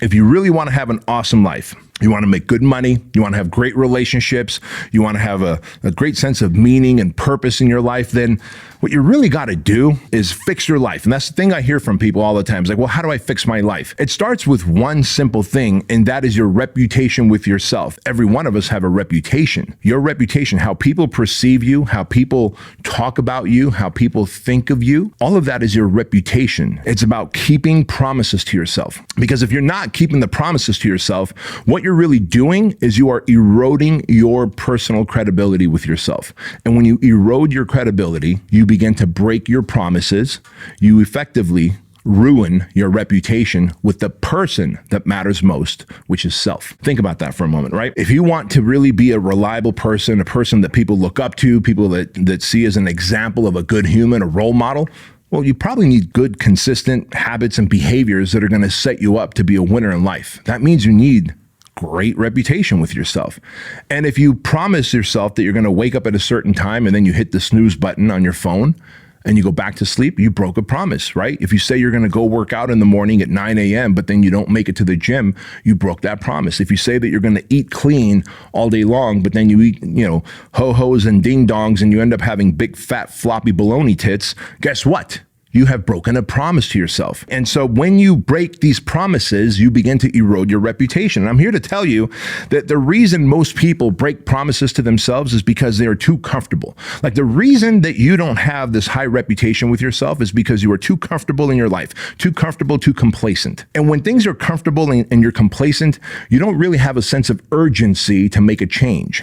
if you really want to have an awesome life, you want to make good money, you want to have great relationships, you want to have a great sense of meaning and purpose in your life, then what you really got to do is fix your life. And that's the thing I hear from people all the time. It's like, well, how do I fix my life? It starts with one simple thing, and that is your reputation with yourself. Every one of us have a reputation. Your reputation, how people perceive you, how people talk about you, how people think of you, all of that is your reputation. It's about keeping promises to yourself. Because if you're not keeping the promises to yourself, what you're really doing is you are eroding your personal credibility with yourself. And when you erode your credibility, you begin to break your promises. You effectively ruin your reputation with the person that matters most, which is self. Think about that for a moment, right? If you want to really be a reliable person, a person that people look up to, people that see as an example of a good human, a role model, well, you probably need good, consistent habits and behaviors that are going to set you up to be a winner in life. That means you need great reputation with yourself. And if you promise yourself that you're going to wake up at a certain time and then you hit the snooze button on your phone and you go back to sleep, you broke a promise, right? If you say you're going to go work out in the morning at 9 a.m., but then you don't make it to the gym, you broke that promise. If you say that you're going to eat clean all day long, but then you eat, ho-hos and ding-dongs and you end up having big, fat, floppy baloney tits, guess what? You have broken a promise to yourself. And so when you break these promises, you begin to erode your reputation. And I'm here to tell you that the reason most people break promises to themselves is because they are too comfortable. Like the reason that you don't have this high reputation with yourself is because you are too comfortable in your life, too comfortable, too complacent. And when things are comfortable and you're complacent, you don't really have a sense of urgency to make a change.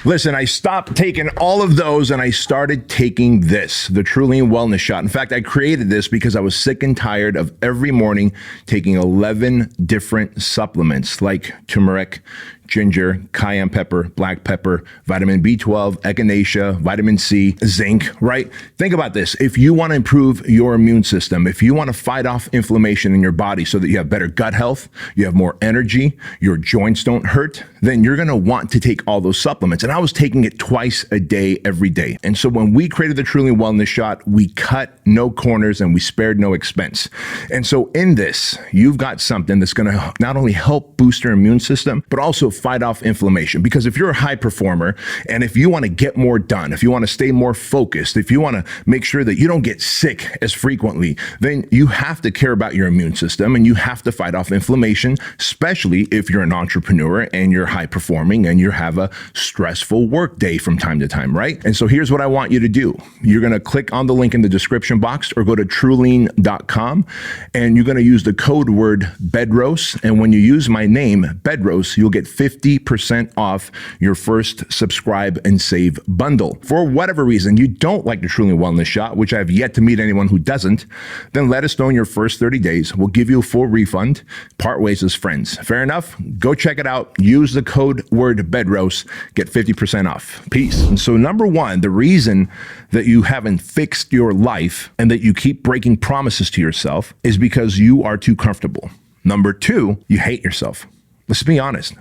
Listen, I stopped taking all of those and I started taking this, the Trillium Wellness Shot. In fact, I created this because I was sick and tired of every morning taking 11 different supplements like turmeric, ginger, cayenne pepper, black pepper, vitamin B12, echinacea, vitamin C, zinc, right? Think about this. If you want to improve your immune system, if you want to fight off inflammation in your body so that you have better gut health, you have more energy, your joints don't hurt, then you're going to want to take all those supplements. And I was taking it twice a day, every day. And so when we created the Trillium Wellness Shot, we cut no corners and we spared no expense. And so in this, you've got something that's going to not only help boost your immune system, but also fight off inflammation. Because if you're a high performer and if you want to get more done, if you want to stay more focused, if you want to make sure that you don't get sick as frequently, then you have to care about your immune system and you have to fight off inflammation, especially if you're an entrepreneur and you're high performing and you have a stressful work day from time to time, right? And so here's what I want you to do. You're going to click on the link in the description box or go to Keuilian.com and you're going to use the code word Bedros. And when you use my name, Bedros, you'll get 50% off your first subscribe and save bundle. For whatever reason you don't like the Trillium Wellness Shot, which I've yet to meet anyone who doesn't, then let us know in your first 30 days. We'll give you a full refund. Part ways as friends. Fair enough? Go check it out. Use the code word Bedros. Get 50% off. Peace. And so number one, the reason that you haven't fixed your life and that you keep breaking promises to yourself is because you are too comfortable. Number two, you hate yourself. Let's be honest.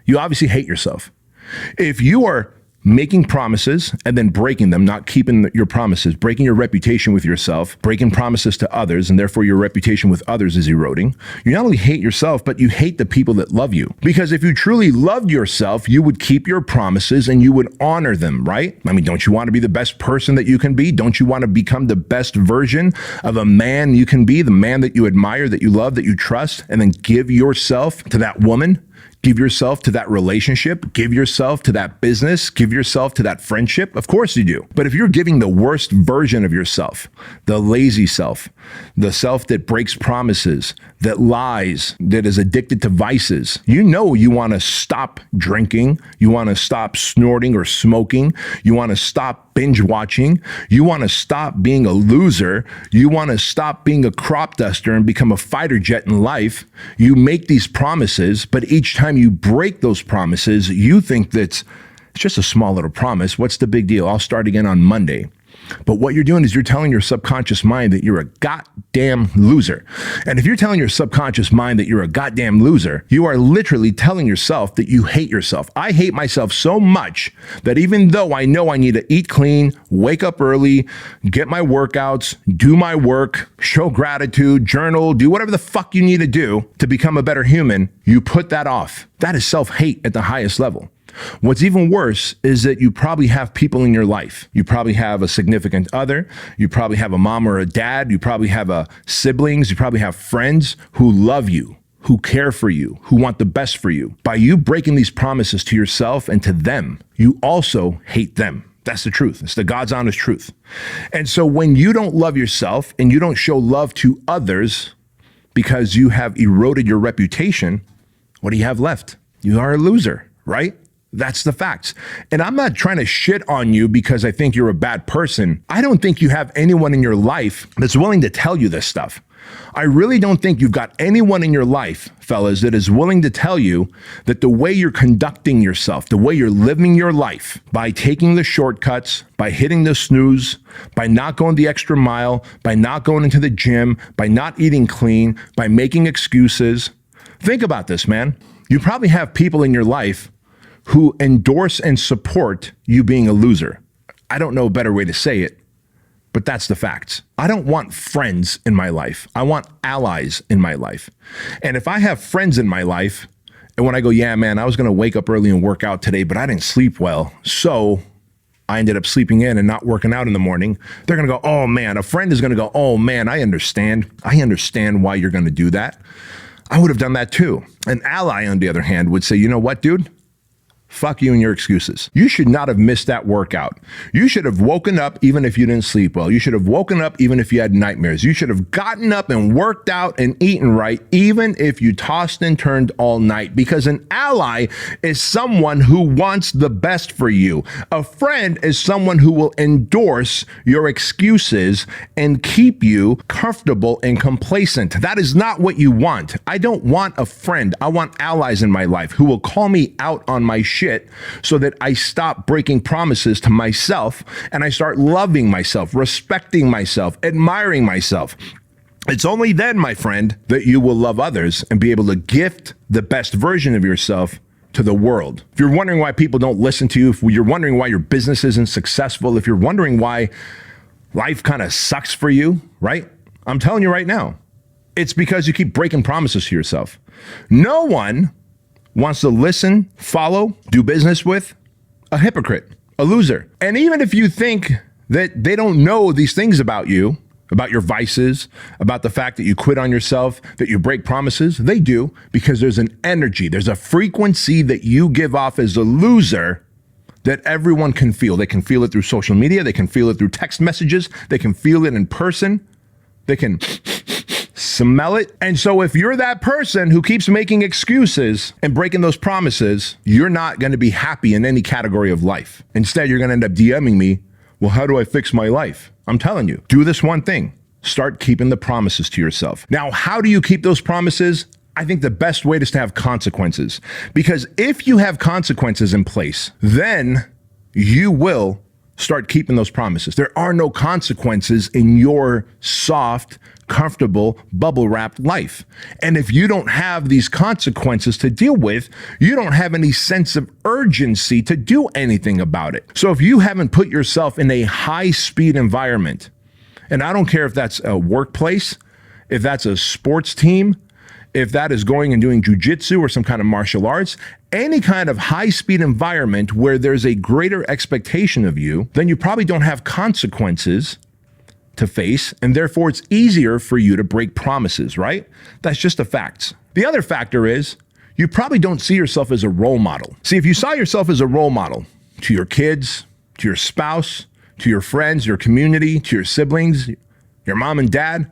You obviously hate yourself. If you are making promises and then breaking them, not keeping your promises, breaking your reputation with yourself, breaking promises to others, and therefore your reputation with others is eroding, you not only hate yourself, but you hate the people that love you. Because if you truly loved yourself, you would keep your promises and you would honor them, right? I mean, don't you want to be the best person that you can be? Don't you want to become the best version of a man you can be, the man that you admire, that you love, that you trust, and then give yourself to that woman? Give yourself to that relationship, give yourself to that business, give yourself to that friendship. Of course you do. But if you're giving the worst version of yourself, the lazy self, the self that breaks promises, that lies, that is addicted to vices, you know you want to stop drinking, you want to stop snorting or smoking, you want to stop binge watching, you want to stop being a loser, you want to stop being a crop duster and become a fighter jet in life. You make these promises, but each time you break those promises, you think that it's just a small little promise. What's the big deal? I'll start again on Monday. But what you're doing is you're telling your subconscious mind that you're a goddamn loser. And if you're telling your subconscious mind that you're a goddamn loser, you are literally telling yourself that you hate yourself. I hate myself so much that even though I know I need to eat clean, wake up early, get my workouts, do my work, show gratitude, journal, do whatever the fuck you need to do to become a better human, you put that off. That is self-hate at the highest level. What's even worse is that you probably have people in your life. You probably have a significant other. You probably have a mom or a dad. You probably have siblings. You probably have friends who love you, who care for you, who want the best for you. By you breaking these promises to yourself and to them, you also hate them. That's the truth. It's the God's honest truth. And so when you don't love yourself and you don't show love to others because you have eroded your reputation, what do you have left? You are a loser, right? That's the facts. And I'm not trying to shit on you because I think you're a bad person. I don't think you have anyone in your life that's willing to tell you this stuff. I really don't think you've got anyone in your life, fellas, that is willing to tell you that the way you're conducting yourself, the way you're living your life, by taking the shortcuts, by hitting the snooze, by not going the extra mile, by not going into the gym, by not eating clean, by making excuses. Think about this, man. You probably have people in your life who endorse and support you being a loser. I don't know a better way to say it, but that's the facts. I don't want friends in my life. I want allies in my life. And if I have friends in my life, and when I go, yeah, man, I was going to wake up early and work out today, but I didn't sleep well, so I ended up sleeping in and not working out in the morning, they're going to go, oh, man. A friend is going to go, oh, man, I understand. I understand why you're going to do that. I would have done that too. An ally, on the other hand, would say, you know what, dude? Fuck you and your excuses. You should not have missed that workout. You should have woken up even if you didn't sleep well. You should have woken up even if you had nightmares. You should have gotten up and worked out and eaten right, even if you tossed and turned all night, because an ally is someone who wants the best for you. A friend is someone who will endorse your excuses and keep you comfortable and complacent. That is not what you want. I don't want a friend. I want allies in my life who will call me out on my shit so that I stop breaking promises to myself and I start loving myself, respecting myself, admiring myself. It's only then, my friend, that you will love others and be able to gift the best version of yourself to the world. If you're wondering why people don't listen to you, if you're wondering why your business isn't successful, if you're wondering why life kind of sucks for you, right? I'm telling you right now, it's because you keep breaking promises to yourself. No one wants to listen, follow, do business with a hypocrite, a loser. And even if you think that they don't know these things about you, about your vices, about the fact that you quit on yourself, that you break promises, they do, because there's an energy, there's a frequency that you give off as a loser that everyone can feel. They can feel it through social media, they can feel it through text messages, they can feel it in person, they can smell it. And so if you're that person who keeps making excuses and breaking those promises, you're not going to be happy in any category of life. Instead, you're going to end up DMing me, well, how do I fix my life? I'm telling you, do this one thing. Start keeping the promises to yourself. Now, how do you keep those promises? I think the best way is to have consequences. Because if you have consequences in place, then you will start keeping those promises. There are no consequences in your soft, comfortable, bubble-wrapped life. And if you don't have these consequences to deal with, you don't have any sense of urgency to do anything about it. So if you haven't put yourself in a high-speed environment, and I don't care if that's a workplace, if that's a sports team, if that is going and doing jujitsu or some kind of martial arts, any kind of high-speed environment where there's a greater expectation of you, then you probably don't have consequences to face, and therefore it's easier for you to break promises, right? That's just the facts. The other factor is you probably don't see yourself as a role model. See, if you saw yourself as a role model to your kids, to your spouse, to your friends, your community, to your siblings, your mom and dad,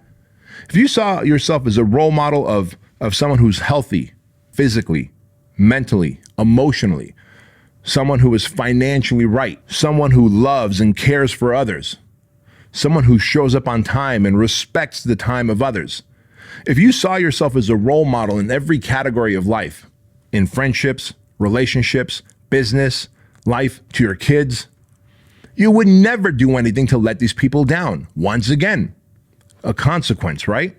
if you saw yourself as a role model of someone who's healthy, physically, mentally, emotionally, someone who is financially right, someone who loves and cares for others, someone who shows up on time and respects the time of others. If you saw yourself as a role model in every category of life, in friendships, relationships, business, life, to your kids, You would never do anything to let these people down. Once again, a consequence, right?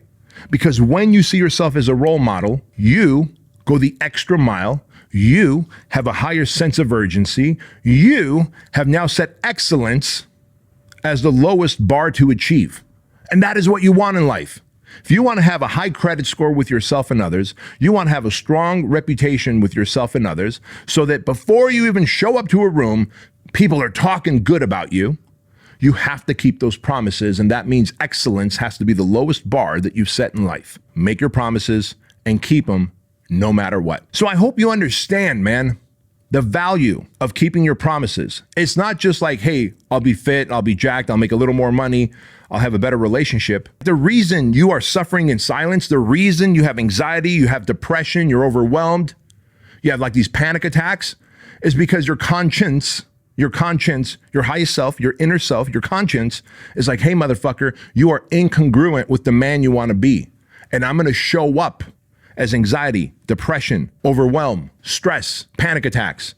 Because when you see yourself as a role model, you go the extra mile. You have a higher sense of urgency. You have now set excellence as the lowest bar to achieve. And that is what you want in life. If you want to have a high credit score with yourself and others, you want to have a strong reputation with yourself and others, so that before you even show up to a room, people are talking good about you. You have to keep those promises, and that means excellence has to be the lowest bar that you've set in life. Make your promises and keep them no matter what. So I hope you understand, man, the value of keeping your promises. It's not just like, hey, I'll be fit, I'll be jacked, I'll make a little more money, I'll have a better relationship. The reason you are suffering in silence, the reason you have anxiety, you have depression, you're overwhelmed, you have like these panic attacks, is because your conscience, your highest self, your inner self, your conscience is like, hey, motherfucker, you are incongruent with the man you want to be. And I'm going to show up as anxiety, depression, overwhelm, stress, panic attacks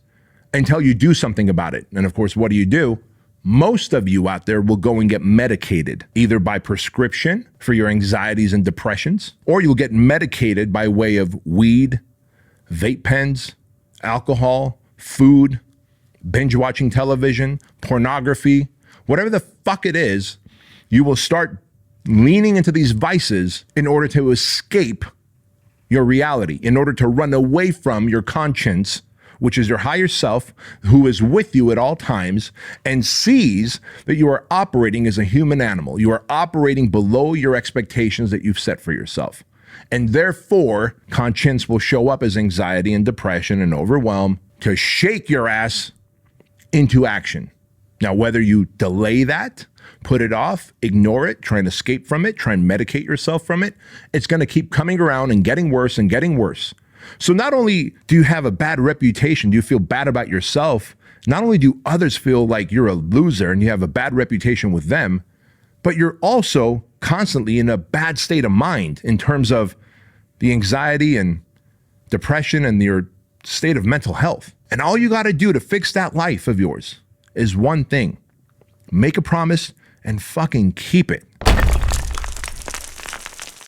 until you do something about it. And of course, what do? Most of you out there will go and get medicated, either by prescription for your anxieties and depressions, or you'll get medicated by way of weed, vape pens, alcohol, food, binge watching television, pornography, whatever the fuck it is. You will start leaning into these vices in order to escape your reality, in order to run away from your conscience, which is your higher self, who is with you at all times and sees that you are operating as a human animal. You are operating below your expectations that you've set for yourself. And therefore, conscience will show up as anxiety and depression and overwhelm to shake your ass into action. Now, whether you delay that, put it off, ignore it, try and escape from it, try and medicate yourself from it, it's going to keep coming around and getting worse and getting worse. So not only do you have a bad reputation, do you feel bad about yourself, not only do others feel like you're a loser and you have a bad reputation with them, but you're also constantly in a bad state of mind in terms of the anxiety and depression and your state of mental health. And all you got to do to fix that life of yours is one thing: make a promise and fucking keep it.